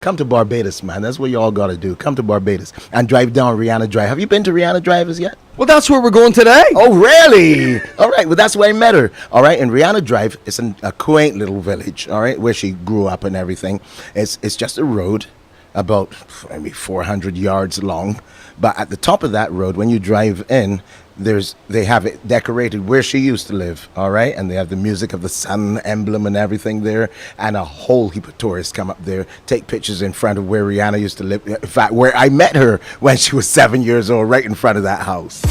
come to Barbados, man. That's what you all got to do. Come to Barbados and drive down Rihanna Drive. Have you been to Rihanna Drive as yet? Well, that's where we're going today. Oh, really? All right. Well, that's where I met her. All right. And Rihanna Drive is a quaint little village, all right, where she grew up and everything. It's just a road about maybe 400 yards long. But at the top of that road, when you drive in, they have it decorated where she used to live, all right? And they have the music of the sun emblem and everything there. And a whole heap of tourists come up there, take pictures in front of where Rihanna used to live. In fact, where I met her when she was 7 years old, right in front of that house.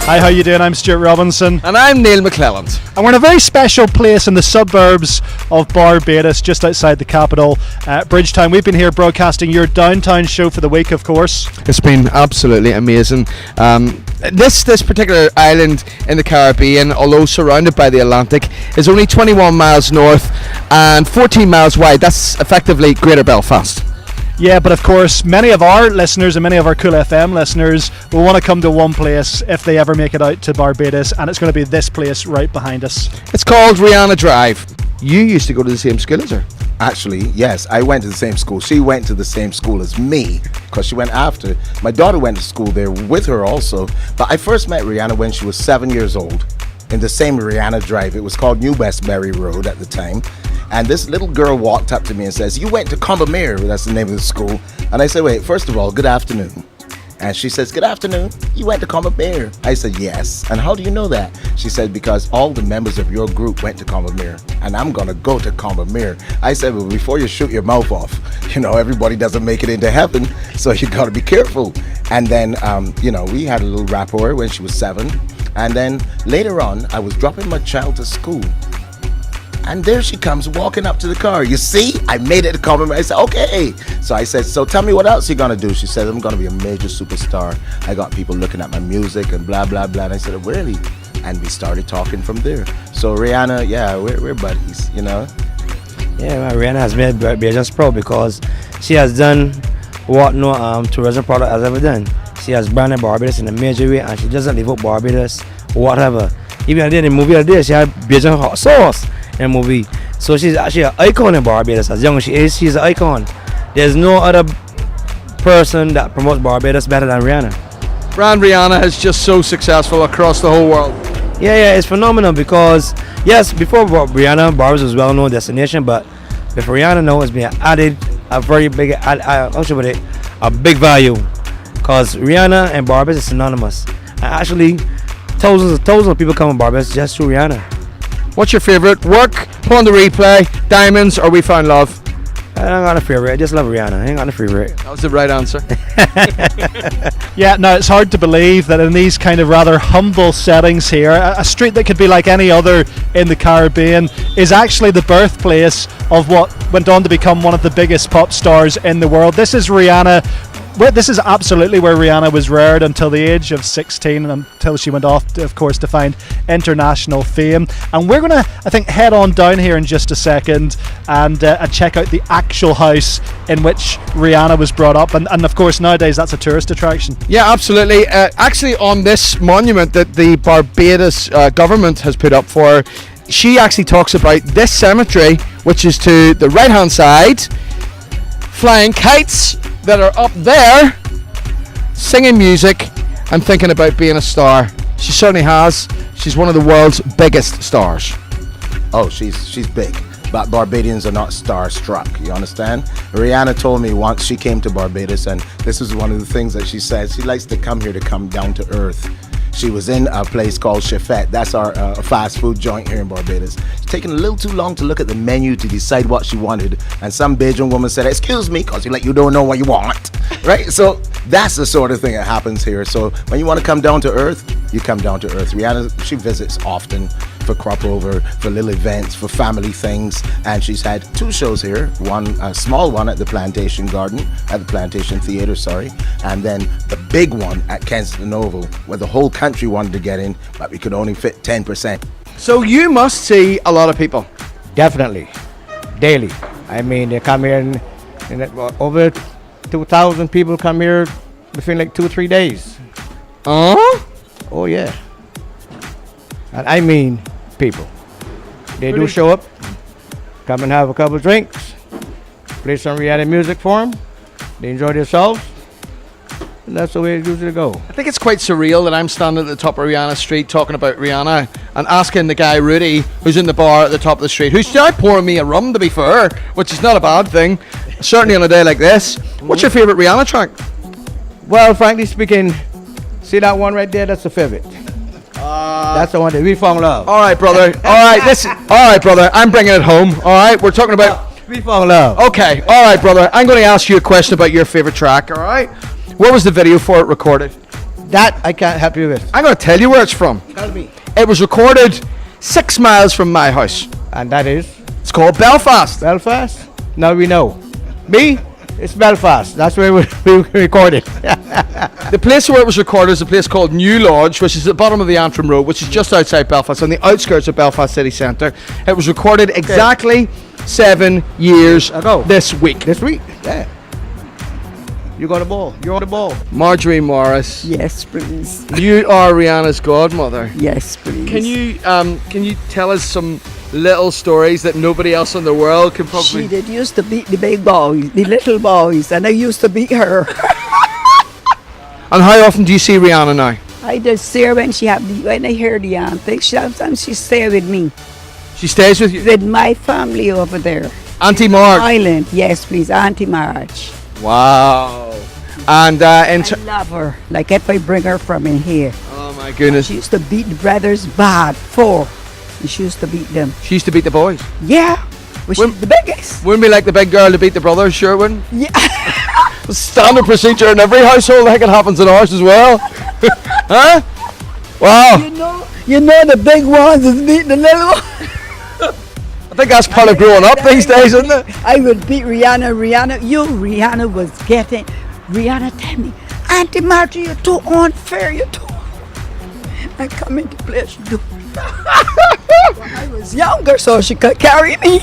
Hi, how you doing? I'm Stuart Robinson. And I'm Neal McClelland. And we're in a very special place in the suburbs of Barbados, just outside the capital, Bridgetown. We've been here broadcasting your downtown show for the week, of course. It's been absolutely amazing. This particular island in the Caribbean, although surrounded by the Atlantic, is only 21 miles north and 14 miles wide. That's effectively Greater Belfast. Yeah, but of course, many of our listeners and many of our Cool FM listeners will want to come to one place if they ever make it out to Barbados, and it's going to be this place right behind us. It's called Rihanna Drive. You used to go to the same school as her. Actually, yes, I went to the same school. She went to the same school as me because she went after. My daughter went to school there with her also. But I first met Rihanna when she was 7 years old in the same Rihanna Drive. It was called New Westbury Road at the time. And this little girl walked up to me and says, "You went to Combermere," that's the name of the school. And I said, "Wait, first of all, good afternoon." And she says, "Good afternoon. You went to Combermere?" I said, "Yes." "And how do you know that?" She said, "Because all the members of your group went to Combermere, and I'm going to go to Combermere." I said, "Well, before you shoot your mouth off, everybody doesn't make it into heaven, so you got to be careful." And then, we had a little rapport when she was 7. And then later on, I was dropping my child to school. And there she comes walking up to the car. "You see, I made it to Combermere." I said, "Okay." So I said, "So tell me what else you're going to do." She said, "I'm going to be a major superstar. I got people looking at my music and blah, blah, blah." And I said, "Really?" And we started talking from there. So Rihanna, yeah, we're buddies, Yeah, well, Rihanna has made Barbados proud because she has done what no tourism product has ever done. She has branded Barbados in a major way, and she doesn't leave out Barbados, whatever. Even I did in the movie today, she had Bajan hot sauce in the movie. So she's actually an icon in Barbados. As young as she is, she's an icon. There's no other person that promotes Barbados better than Rihanna. Brand Rihanna is just so successful across the whole world. Yeah, it's phenomenal because, yes, before Rihanna, Barbados was a well-known destination, but with Rihanna now, it's been added a very big, a big value. Because Rihanna and Barbados is synonymous. And actually, thousands of people come to Barbados just through Rihanna. What's your favourite? Work, Pull on the Replay, Diamonds, or We Found Love? I don't got a favourite. I just love Rihanna. I ain't got a favourite. That was the right answer. Yeah, now it's hard to believe that in these kind of rather humble settings here, a street that could be like any other in the Caribbean is actually the birthplace of what went on to become one of the biggest pop stars in the world. This is Rihanna. Well, this is absolutely where Rihanna was reared until the age of 16, and until she went off, of course, to find international fame. And we're going to, I think, head on down here in just a second and check out the actual house in which Rihanna was brought up. And of course, nowadays, that's a tourist attraction. Yeah, absolutely. Actually, on this monument that the Barbados government has put up for her, she actually talks about this cemetery, which is to the right-hand side, flying kites that are up there, singing music and thinking about being a star. She certainly has. She's one of the world's biggest stars. Oh, she's big. But Barbadians are not starstruck, you understand? Rihanna told me once she came to Barbados, and this is one of the things that she said, she likes to come here to come down to earth. She was in a place called Chefette. That's our fast food joint here in Barbados. It's taken a little too long to look at the menu to decide what she wanted. And some Bajan woman said, "Excuse me," because you don't know what you want. Right? So that's the sort of thing that happens here. So when you want to come down to earth, you come down to earth. Rihanna, she visits often. for crop over, for little events, for family things. And she's had 2 shows here, one a small one at the Plantation Theatre, and then the big one at Kensington Oval, where the whole country wanted to get in, but we could only fit 10%. So you must see a lot of people. Definitely, daily. I mean, they come here and over 2,000 people come here within like 2-3 days. Oh yeah. And I mean people. They do show up, come and have a couple of drinks, play some Rihanna music for them. They enjoy themselves. And that's the way it usually go. I think it's quite surreal that I'm standing at the top of Rihanna Street talking about Rihanna and asking the guy Rudey, who's in the bar at the top of the street, who's now pouring me a rum, to be fair, which is not a bad thing, certainly on a day like this. What's your favourite Rihanna track? Well, frankly speaking, see that one right there? That's the favorite. That's the one that we fall in love. All right, brother. All right, brother. I'm bringing it home. All right, we're talking about. We fall in love. Okay. All right, brother. I'm going to ask you a question about your favorite track. All right. Where was the video for it recorded? That I can't help you with. I'm going to tell you where it's from. Tell me. It was recorded 6 miles from my house. And that is It's called Belfast. Belfast. Now we know. Me, it's Belfast. That's where we recorded. The place where it was recorded is a place called New Lodge, which is at the bottom of the Antrim Road, which is just outside Belfast, on the outskirts of Belfast city centre. It was recorded exactly 7 years ago. This week. This week, yeah. You got the ball. You're on the ball. Marjorie Morris, Yes, please. you are Rihanna's godmother. Yes, please. Can you tell us some little stories that nobody else in the world can probably? She did used to beat the big boys, the little boys, and I used to beat her. And how often do you see Rihanna now? I just see her when when I hear the antics. Sometimes she stay with me, She stays with you. with my family over there. Auntie Marg. Island, yes, please, Auntie Marge. Wow. And I love her. Like if I bring her from in here. oh my goodness, She used to beat the brothers bad, 4. And she used to beat them. she used to beat the boys. Yeah, but she's the biggest. Wouldn't be like the big girl to beat the brothers, sure wouldn't? Yeah. Standard procedure in every household. I think it happens in ours as well. Huh? Wow. You know the big ones is beating the little ones. I think that's part of growing up these days, isn't it? I would beat Rihanna. Rihanna was getting. Rihanna tell me, Auntie Marjorie, you're too unfair. You're too. I come into place. I was younger, so she could carry me.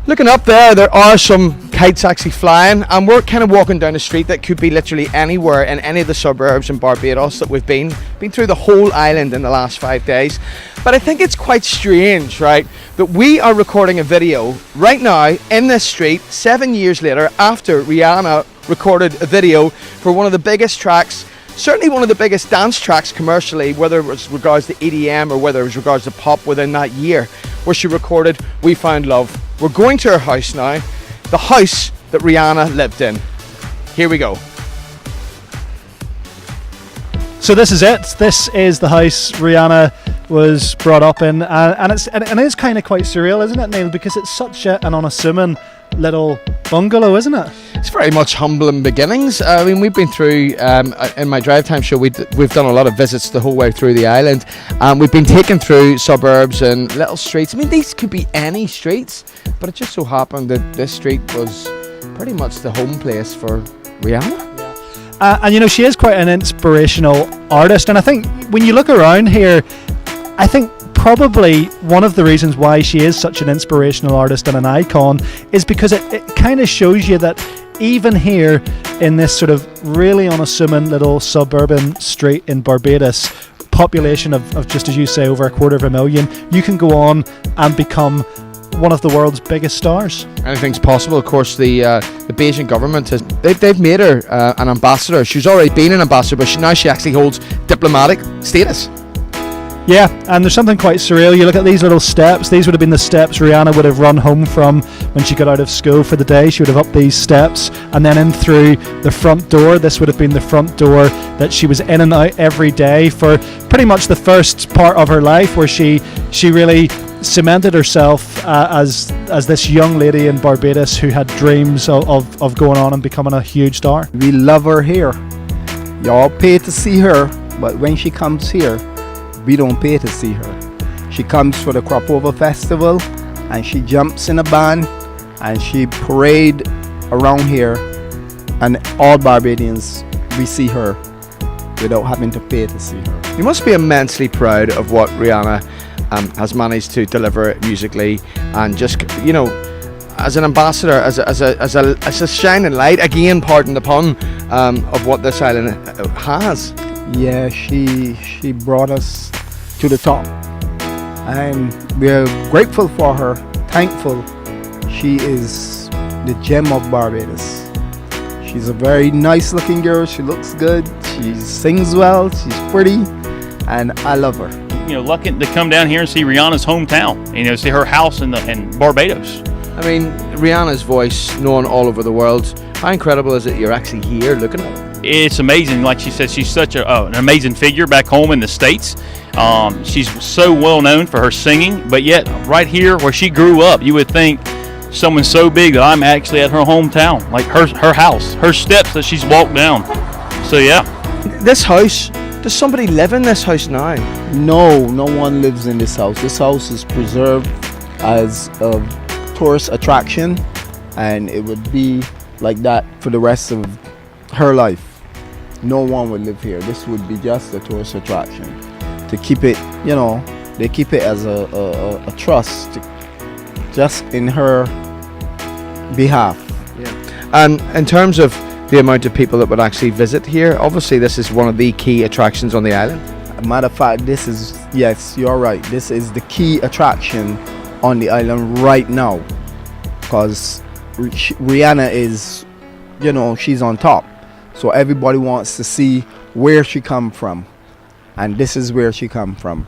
Looking up there are some kites actually flying, and we're kind of walking down a street that could be literally anywhere in any of the suburbs in Barbados that we've been through the whole island in the last 5 days. But I think it's quite strange, right, that we are recording a video right now in this street 7 years later after Rihanna recorded a video for one of the biggest tracks, certainly one of the biggest dance tracks commercially, whether it was regards to EDM or whether it was regards to pop within that year, where she recorded We Found Love. We're going to her house now, the house that Rihanna lived in. Here we go. So this is it. This is the house Rihanna was brought up in, and it's kind of quite surreal, isn't it, Neal? Because it's such an unassuming little bungalow, isn't it? It's very much humble in beginnings. I mean, we've been through, in my drive time show, we've done a lot of visits the whole way through the island. We've been taken through suburbs and little streets. I mean, these could be any streets, but it just so happened that this street was pretty much the home place for Rihanna. And you know, she is quite an inspirational artist, and I think when you look around here, I think probably one of the reasons why she is such an inspirational artist and an icon is because it kind of shows you that even here in this sort of really unassuming little suburban street in Barbados, population of just as you say over 250,000, you can go on and become one of the world's biggest stars. Anything's possible. Of course, the Beijing government they've made her an ambassador. She's already been an ambassador, but now she actually holds diplomatic status. Yeah, and there's something quite surreal. You look at these little steps. These would have been the steps Rihanna would have run home from when she got out of school for the day. She would have up these steps and then in through the front door. This would have been the front door that she was in and out every day for pretty much the first part of her life, where she really cemented herself as this young lady in Barbados who had dreams of going on and becoming a huge star. We love her here. Y'all pay to see her, but when she comes here, we don't pay to see her. She comes for the Crop Over Festival, and she jumps in a band, and she parade around here, and all Barbadians, we see her without having to pay to see her. You must be immensely proud of what Rihanna has managed to deliver musically, and just, you know, as an ambassador, as a shining light, again, pardon the pun, of what this island has. Yeah, she brought us to the top, and we're grateful for her, thankful. She is the gem of Barbados. She's a very nice looking girl. She looks good. She sings well. She's pretty, and I love her. You know, lucky to come down here and see Rihanna's hometown. You know, see her house in Barbados. I mean, Rihanna's voice known all over the world. How incredible is it you're actually here looking at her? It's amazing. Like she said, she's such an amazing figure back home in the States. She's so well known for her singing, but yet right here where she grew up, you would think someone so big that I'm actually at her hometown, like her house, her steps that she's walked down. So yeah. This house, does somebody live in this house now? No one lives in this house. This house is preserved as a tourist attraction, and it would be like that for the rest of her life. No one would live here. This would be just a tourist attraction. To keep it, you know, they keep it as a trust, just in her behalf. Yeah. And in terms of the amount of people that would actually visit here, obviously this is one of the key attractions on the island. Matter of fact, this is, yes, you're right, this is the key attraction on the island right now, because Rihanna is, you know, she's on top, so everybody wants to see where she come from, and this is where she come from.